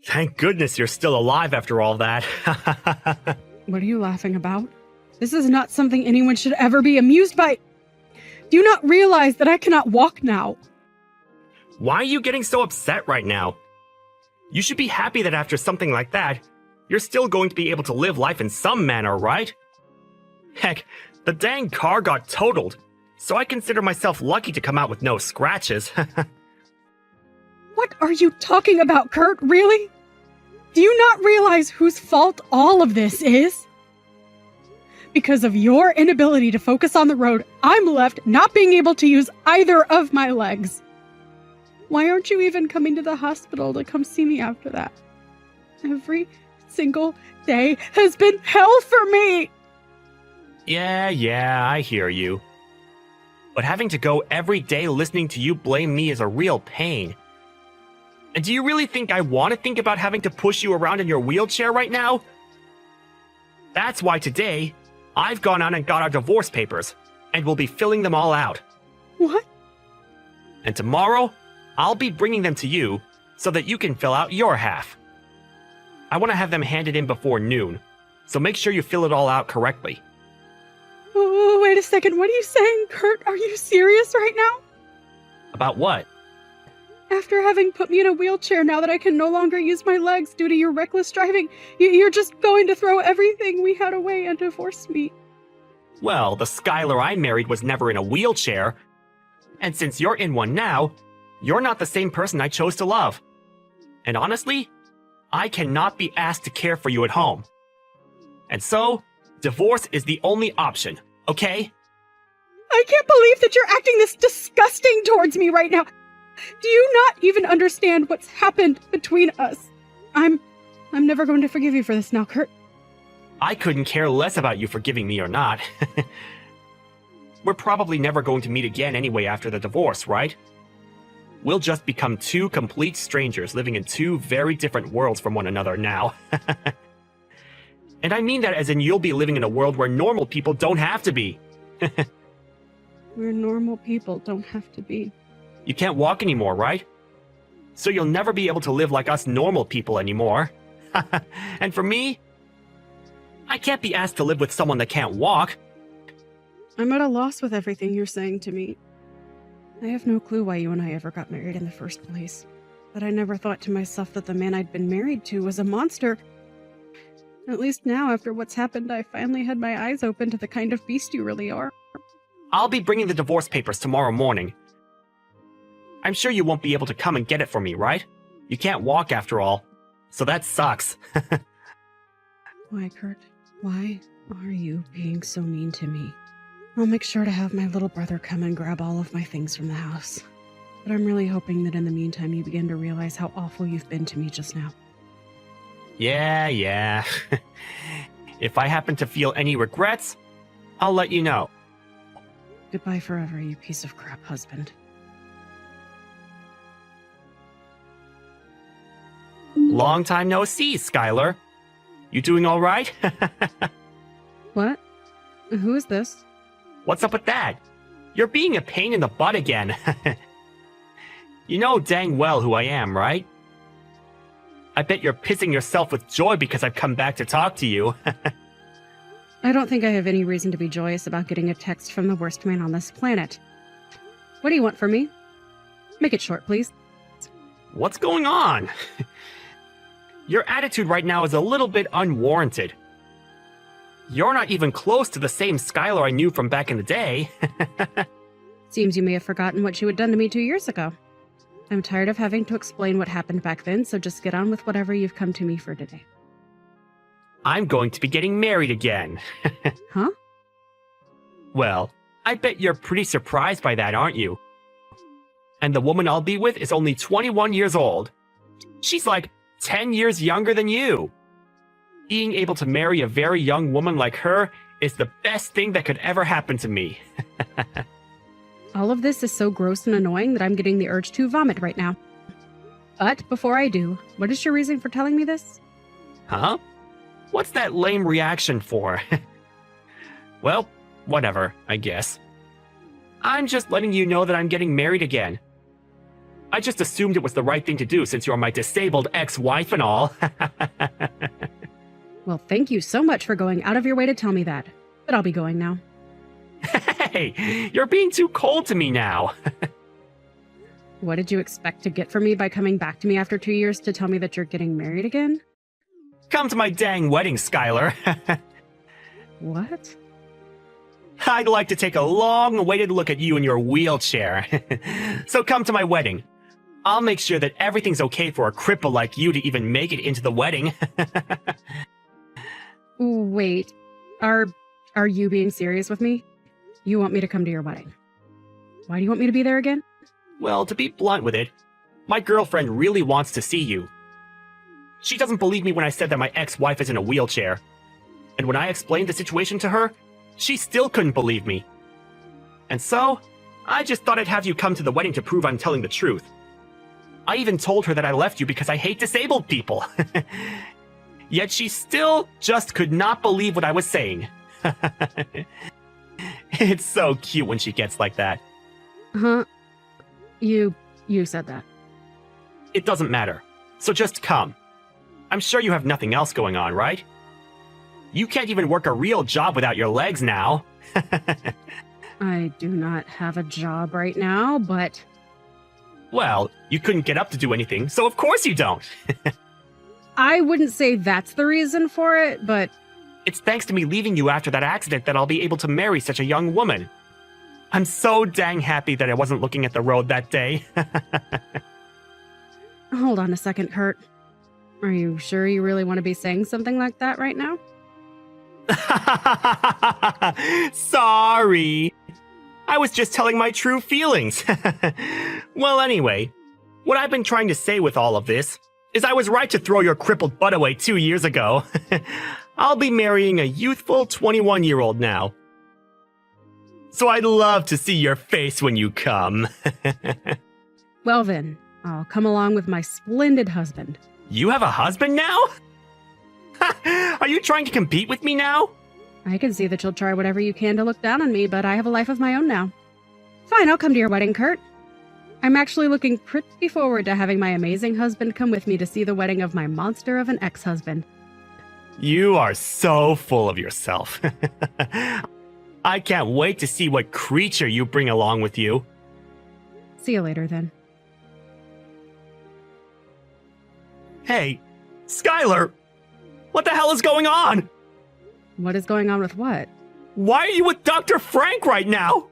Thank goodness you're still alive after all that. What are you laughing about? This is not something anyone should ever be amused by. Do you not realize that I cannot walk now? Why are you getting so upset right now? You should be happy that after something like that, you're still going to be able to live life in some manner, right? Heck, the dang car got totaled, so I consider myself lucky to come out with no scratches. What are you talking about, Kurt? Really? Do you not realize whose fault all of this is? Because of your inability to focus on the road, I'm left not being able to use either of my legs. Why aren't you even coming to the hospital to come see me after that? Every single day has been hell for me! Yeah, I hear you. But having to go every day listening to you blame me is a real pain. And do you really think I want to think about having to push you around in your wheelchair right now? That's why today, I've gone out and got our divorce papers, and we'll be filling them all out. What? And tomorrow, I'll be bringing them to you so that you can fill out your half. I want to have them handed in before noon, so make sure you fill it all out correctly. Oh, wait a second. What are you saying, Kurt? Are you serious right now? About what? After having put me in a wheelchair now that I can no longer use my legs due to your reckless driving, you're just going to throw everything we had away and divorce me. Well, the Skylar I married was never in a wheelchair. And since you're in one now, you're not the same person I chose to love. And honestly, I cannot be asked to care for you at home. And so, divorce is the only option, okay? I can't believe that you're acting this disgusting towards me right now. Do you not even understand what's happened between us? I'm never going to forgive you for this now, Kurt. I couldn't care less about you forgiving me or not. We're probably never going to meet again anyway after the divorce, right? We'll just become two complete strangers living in two very different worlds from one another now. And I mean that as in you'll be living in a world where normal people don't have to be. Where normal people don't have to be. You can't walk anymore, right? So you'll never be able to live like us normal people anymore. And for me, I can't be asked to live with someone that can't walk. I'm at a loss with everything you're saying to me. I have no clue why you and I ever got married in the first place. But I never thought to myself that the man I'd been married to was a monster. At least now, after what's happened, I finally had my eyes open to the kind of beast you really are. I'll be bringing the divorce papers tomorrow morning. I'm sure you won't be able to come and get it for me, right? You can't walk after all. So that sucks. Why, Kurt? Why are you being so mean to me? I'll make sure to have my little brother come and grab all of my things from the house. But I'm really hoping that in the meantime you begin to realize how awful you've been to me just now. Yeah. If I happen to feel any regrets, I'll let you know. Goodbye forever, you piece of crap husband. Long time no see, Skylar. You doing all right? What? Who is this? What's up with that? You're being a pain in the butt again. You know dang well who I am, right? I bet you're pissing yourself with joy because I've come back to talk to you. I don't think I have any reason to be joyous about getting a text from the worst man on this planet. What do you want from me? Make it short, please. What's going on? Your attitude right now is a little bit unwarranted. You're not even close to the same Skylar I knew from back in the day. Seems you may have forgotten what you had done to me 2 years ago. I'm tired of having to explain what happened back then, so just get on with whatever you've come to me for today. I'm going to be getting married again. Huh? Well, I bet you're pretty surprised by that, aren't you? And the woman I'll be with is only 21 years old. She's like 10 years younger than you. Being able to marry a very young woman like her is the best thing that could ever happen to me. All of this is so gross and annoying that I'm getting the urge to vomit right now. But before I do, what is your reason for telling me this? Huh? What's that lame reaction for? Well, whatever, I guess. I'm just letting you know that I'm getting married again. I just assumed it was the right thing to do since you're my disabled ex-wife and all. Well, thank you so much for going out of your way to tell me that. But I'll be going now. Hey, you're being too cold to me now. What did you expect to get from me by coming back to me after 2 years to tell me that you're getting married again? Come to my dang wedding, Skylar. What? I'd like to take a long-awaited look at you in your wheelchair. So come to my wedding. I'll make sure that everything's okay for a cripple like you to even make it into the wedding. Wait, are you being serious with me? You want me to come to your wedding? Why do you want me to be there again? Well, to be blunt with it, my girlfriend really wants to see you. She doesn't believe me when I said that my ex-wife is in a wheelchair. And when I explained the situation to her, she still couldn't believe me. And so, I just thought I'd have you come to the wedding to prove I'm telling the truth. I even told her that I left you because I hate disabled people. Yet she still just could not believe what I was saying. It's so cute when she gets like that. Huh? You said that. It doesn't matter. So just come. I'm sure you have nothing else going on, right? You can't even work a real job without your legs now. I do not have a job right now, but... Well, you couldn't get up to do anything, so of course you don't. I wouldn't say that's the reason for it, but... It's thanks to me leaving you after that accident that I'll be able to marry such a young woman. I'm so dang happy that I wasn't looking at the road that day. Hold on a second, Kurt. Are you sure you really want to be saying something like that right now? Sorry. I was just telling my true feelings. Well, anyway, what I've been trying to say with all of this is I was right to throw your crippled butt away 2 years ago. I'll be marrying a youthful 21-year-old now. So I'd love to see your face when you come. Well then, I'll come along with my splendid husband. You have a husband now? Are you trying to compete with me now? I can see that you'll try whatever you can to look down on me, but I have a life of my own now. Fine, I'll come to your wedding, Kurt. I'm actually looking pretty forward to having my amazing husband come with me to see the wedding of my monster of an ex-husband. You are so full of yourself. I can't wait to see what creature you bring along with you. See you later, then. Hey, Skylar! What the hell is going on? What is going on with what? Why are you with Dr. Frank right now?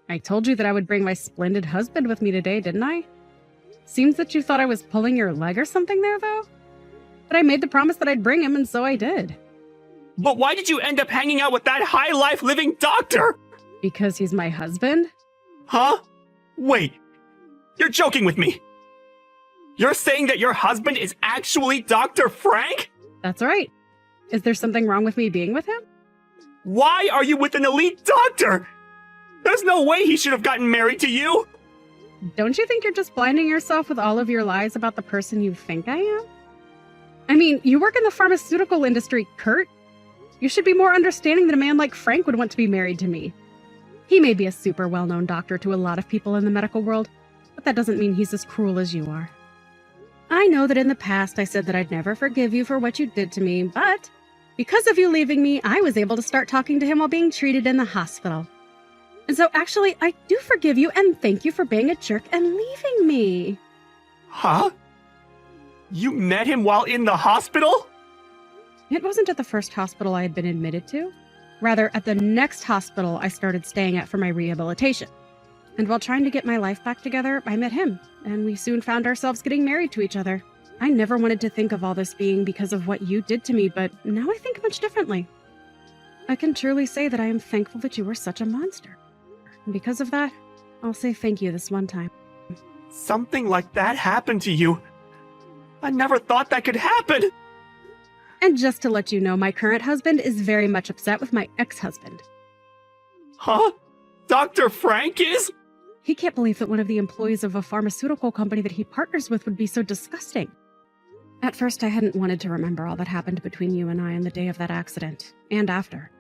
I told you that I would bring my splendid husband with me today, didn't I? Seems that you thought I was pulling your leg or something there, though? But I made the promise that I'd bring him, and so I did. But why did you end up hanging out with that high-life living doctor? Because he's my husband? Huh? Wait. You're joking with me. You're saying that your husband is actually Dr. Frank? That's right. Is there something wrong with me being with him? Why are you with an elite doctor? There's no way he should have gotten married to you. Don't you think you're just blinding yourself with all of your lies about the person you think I am? I mean, you work in the pharmaceutical industry, Kurt. You should be more understanding that a man like Frank would want to be married to me. He may be a super well-known doctor to a lot of people in the medical world, but that doesn't mean he's as cruel as you are. I know that in the past I said that I'd never forgive you for what you did to me, but because of you leaving me, I was able to start talking to him while being treated in the hospital. And so actually, I do forgive you and thank you for being a jerk and leaving me. Huh? You met him while in the hospital? It wasn't at the first hospital I had been admitted to. Rather, at the next hospital I started staying at for my rehabilitation. And while trying to get my life back together, I met him, and we soon found ourselves getting married to each other. I never wanted to think of all this being because of what you did to me, but now I think much differently. I can truly say that I am thankful that you were such a monster. And because of that, I'll say thank you this one time. Something like that happened to you. I never thought that could happen. And just to let you know, my current husband is very much upset with my ex-husband. Huh? Dr. Frank is? He can't believe that one of the employees of a pharmaceutical company that he partners with would be so disgusting. At first, I hadn't wanted to remember all that happened between you and I on the day of that accident, and after.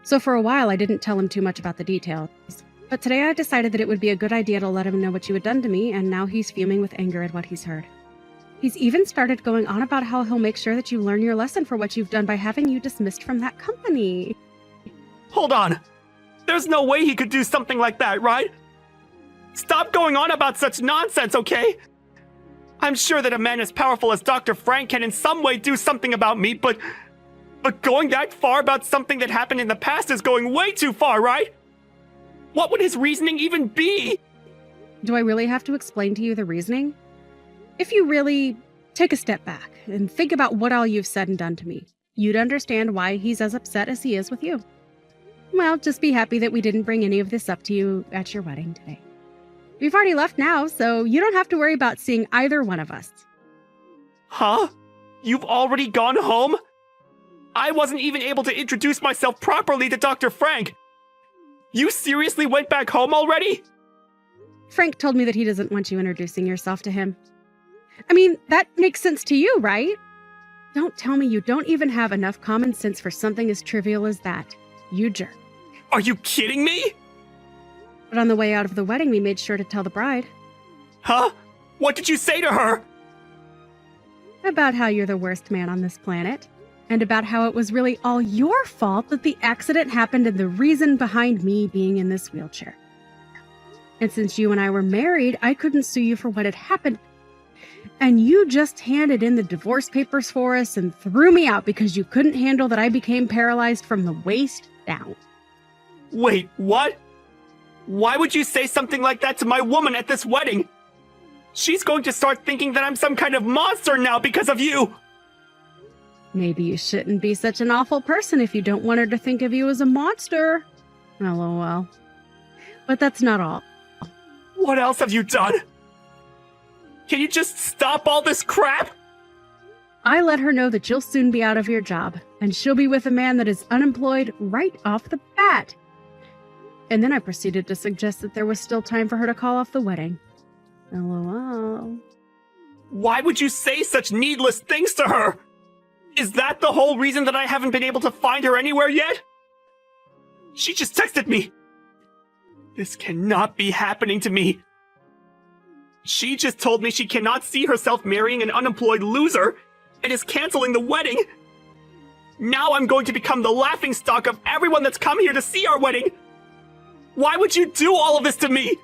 So for a while, I didn't tell him too much about the details. But today I decided that it would be a good idea to let him know what you had done to me, and now he's fuming with anger at what he's heard. He's even started going on about how he'll make sure that you learn your lesson for what you've done by having you dismissed from that company. Hold on. There's no way he could do something like that, right? Stop going on about such nonsense, okay? I'm sure that a man as powerful as Dr. Frank can in some way do something about me, but going that far about something that happened in the past is going way too far, right? What would his reasoning even be? Do I really have to explain to you the reasoning? If you really take a step back and think about what all you've said and done to me, you'd understand why he's as upset as he is with you. Well, just be happy that we didn't bring any of this up to you at your wedding today. We've already left now, so you don't have to worry about seeing either one of us. Huh? You've already gone home? I wasn't even able to introduce myself properly to Dr. Frank. You seriously went back home already? Frank told me that he doesn't want you introducing yourself to him. I mean, that makes sense to you, right? Don't tell me you don't even have enough common sense for something as trivial as that. You jerk. Are you kidding me? But on the way out of the wedding, we made sure to tell the bride. Huh? What did you say to her? About how you're the worst man on this planet. And about how it was really all your fault that the accident happened and the reason behind me being in this wheelchair. And since you and I were married, I couldn't sue you for what had happened. And you just handed in the divorce papers for us and threw me out because you couldn't handle that I became paralyzed from the waist down. Wait, what? Why would you say something like that to my woman at this wedding? She's going to start thinking that I'm some kind of monster now because of you! Maybe you shouldn't be such an awful person if you don't want her to think of you as a monster. LOL. But that's not all. What else have you done? Can you just stop all this crap? I let her know that you'll soon be out of your job, and she'll be with a man that is unemployed right off the bat. And then I proceeded to suggest that there was still time for her to call off the wedding. LOL. Why would you say such needless things to her? Is that the whole reason that I haven't been able to find her anywhere yet? She just texted me. This cannot be happening to me. She just told me she cannot see herself marrying an unemployed loser and is canceling the wedding. Now I'm going to become the laughingstock of everyone that's come here to see our wedding. Why would you do all of this to me?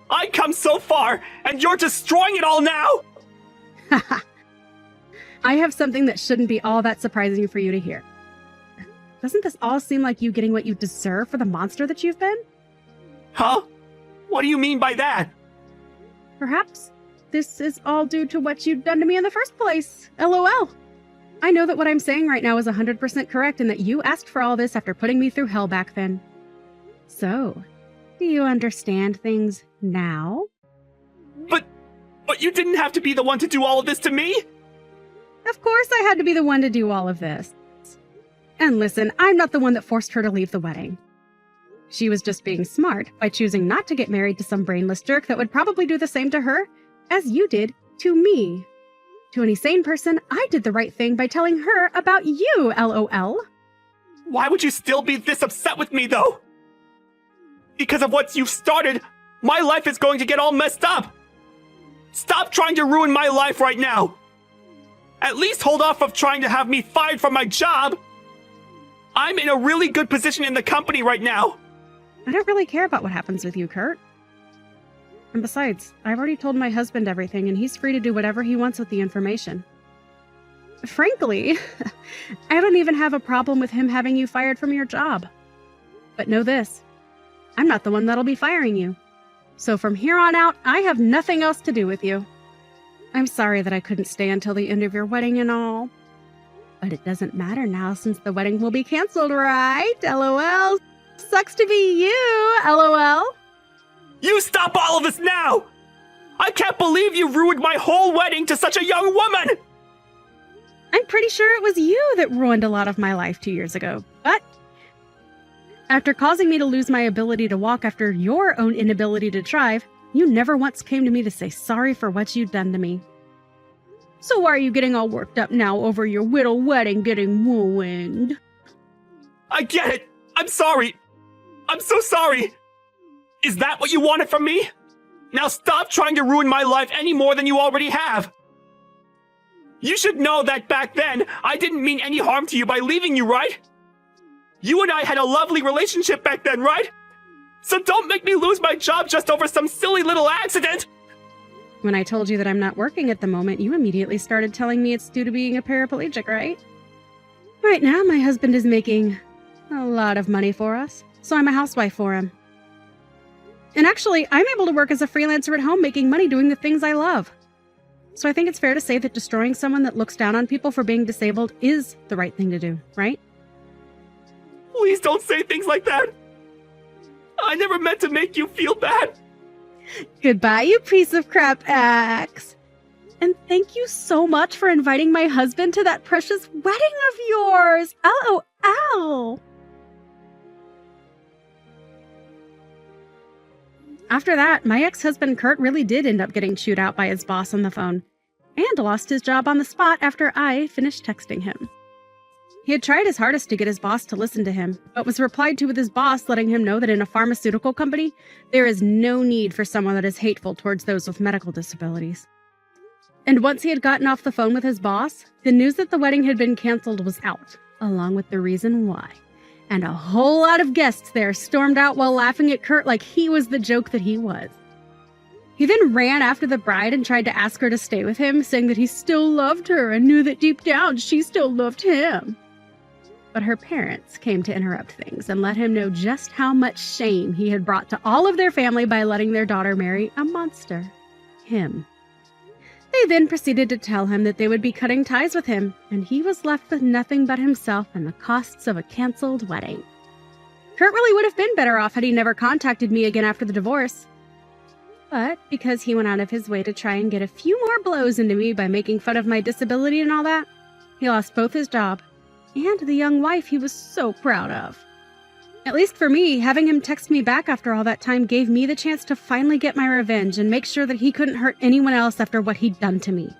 I come so far, and you're destroying it all now! Haha. I have something that shouldn't be all that surprising for you to hear. Doesn't this all seem like you getting what you deserve for the monster that you've been? Huh? What do you mean by that? Perhaps this is all due to what you've done to me in the first place. LOL. I know that what I'm saying right now is 100% correct and that you asked for all this after putting me through hell back then. So, do you understand things now? But you didn't have to be the one to do all of this to me! Of course I had to be the one to do all of this. And listen, I'm not the one that forced her to leave the wedding. She was just being smart by choosing not to get married to some brainless jerk that would probably do the same to her as you did to me. To any sane person, I did the right thing by telling her about you, LOL. Why would you still be this upset with me, though? Because of what you've started, my life is going to get all messed up! Stop trying to ruin my life right now! At least hold off of trying to have me fired from my job! I'm in a really good position in the company right now! I don't really care about what happens with you, Kurt. And besides, I've already told my husband everything and he's free to do whatever he wants with the information. Frankly, I don't even have a problem with him having you fired from your job. But know this, I'm not the one that'll be firing you. So from here on out, I have nothing else to do with you. I'm sorry that I couldn't stay until the end of your wedding and all. But it doesn't matter now since the wedding will be canceled, right? LOL. Sucks to be you, LOL. You stop all of this now! I can't believe you ruined my whole wedding to such a young woman! I'm pretty sure it was you that ruined a lot of my life 2 years ago, but after causing me to lose my ability to walk after your own inability to drive, you never once came to me to say sorry for what you'd done to me. So why are you getting all worked up now over your little wedding getting ruined? I get it! I'm sorry! I'm so sorry! Is that what you wanted from me? Now stop trying to ruin my life any more than you already have. You should know that back then, I didn't mean any harm to you by leaving you, right? You and I had a lovely relationship back then, right? So don't make me lose my job just over some silly little accident! When I told you that I'm not working at the moment, you immediately started telling me it's due to being a paraplegic, right? Right now, my husband is making a lot of money for us, so I'm a housewife for him. And actually, I'm able to work as a freelancer at home making money doing the things I love. So I think it's fair to say that destroying someone that looks down on people for being disabled is the right thing to do, right? Please don't say things like that! I never meant to make you feel bad! Goodbye, you piece of crap axe. And thank you so much for inviting my husband to that precious wedding of yours! LOL! After that, my ex-husband Kurt really did end up getting chewed out by his boss on the phone, and lost his job on the spot after I finished texting him. He had tried his hardest to get his boss to listen to him, but was replied to with his boss letting him know that in a pharmaceutical company, there is no need for someone that is hateful towards those with medical disabilities. And once he had gotten off the phone with his boss, the news that the wedding had been canceled was out, along with the reason why. And a whole lot of guests there stormed out while laughing at Kurt like he was the joke that he was. He then ran after the bride and tried to ask her to stay with him, saying that he still loved her and knew that deep down she still loved him. But her parents came to interrupt things and let him know just how much shame he had brought to all of their family by letting their daughter marry a monster. Him. They then proceeded to tell him that they would be cutting ties with him, and he was left with nothing but himself and the costs of a canceled wedding. Kurt really would have been better off had he never contacted me again after the divorce. But because he went out of his way to try and get a few more blows into me by making fun of my disability and all that, he lost both his job and the young wife he was so proud of. At least for me, having him text me back after all that time gave me the chance to finally get my revenge and make sure that he couldn't hurt anyone else after what he'd done to me.